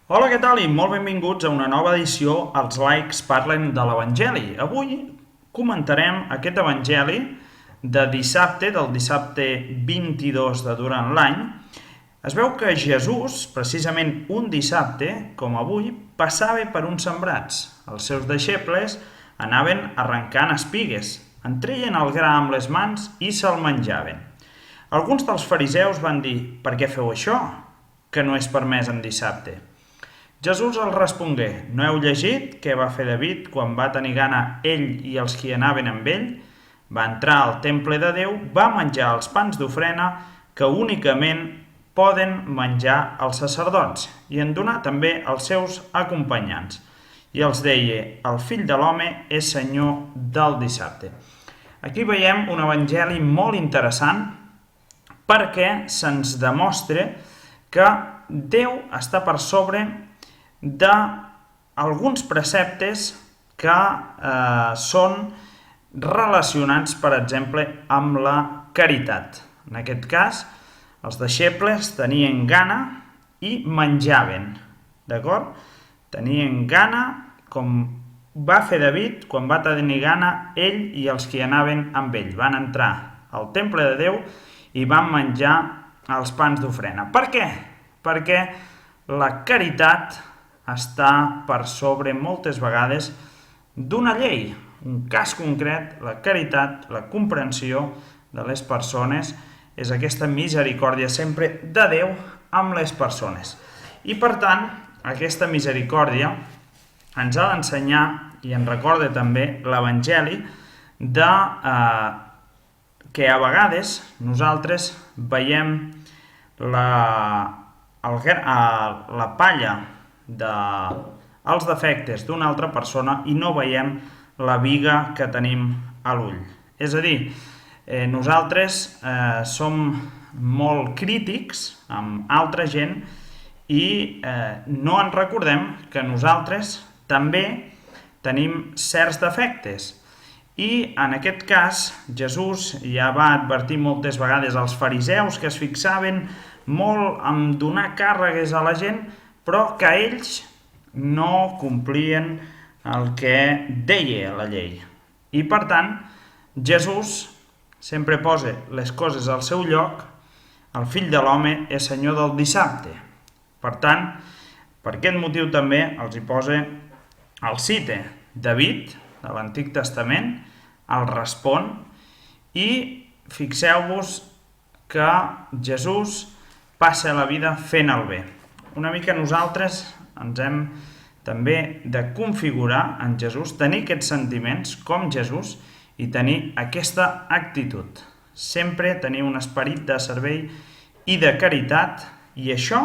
Hola, què tal? I molt benvinguts a una nova edició Els Laics Parlen de l'Evangeli. Avui comentarem aquest Evangeli de dissabte, del dissabte 22 de durant l'any. Es veu que Jesús, precisament un dissabte, com avui, passava per uns sembrats. Els seus deixebles anaven arrencant espigues, en treien el gra amb les mans i se'l menjaven. Alguns dels fariseus van dir: «Per què feu això, que no és permès en dissabte?» Jesús els respongué: «No heu llegit què va fer David quan va tenir gana ell i els qui anaven amb ell? Va entrar al temple de Déu, va menjar els pans d'ofrena que únicament poden menjar els sacerdots i en donar també als seus acompanyants. I els deia: el fill de l'home és senyor del dissabte». Aquí veiem un evangeli molt interessant perquè se'ns demostra que Déu està per sobre d'alguns preceptes que són relacionats, per exemple, amb la caritat. En aquest cas, els deixebles tenien gana i menjaven, d'acord? Tenien gana, com va fer David quan va tenir gana ell i els que anaven amb ell. Van entrar al temple de Déu i van menjar els pans d'ofrena. Per què? Perquè la caritat està per sobre moltes vegades d'una llei. Un cas concret, la caritat, la comprensió de les persones, és aquesta misericòrdia sempre de Déu amb les persones. I per tant, aquesta misericòrdia ens ha d'ensenyar, i ens recorda també l'Evangeli, que a vegades nosaltres veiem la palla dels defectes d'una altra persona i no veiem la biga que tenim a l'ull. És a dir, nosaltres som molt crítics amb altra gent i no ens recordem que nosaltres també tenim certs defectes. I en aquest cas, Jesús ja va advertir moltes vegades als fariseus que es fixaven molt en donar càrregues a la gent, però que ells no complien el que deia la llei. I per tant, Jesús sempre posa les coses al seu lloc. El fill de l'home és senyor del dissabte. Per tant, per aquest motiu també els hi posa el cite. David, de l'Antic Testament, el respon i fixeu-vos que Jesús passa la vida fent el bé. Una mica nosaltres ens hem també de configurar en Jesús, tenir aquests sentiments com Jesús i tenir aquesta actitud. Sempre tenir un esperit de servei i de caritat, i això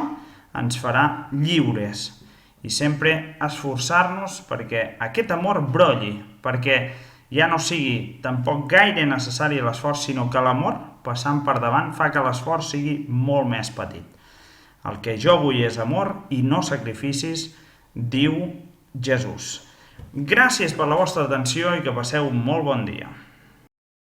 ens farà lliures. I sempre esforçar-nos perquè aquest amor brolli, perquè ja no sigui tampoc gaire necessari l'esforç, sinó que l'amor, passant per davant, fa que l'esforç sigui molt més petit. El que jo vull és amor i no sacrificis, diu Jesús. Gràcies per la vostra atenció i que passeu un molt bon dia.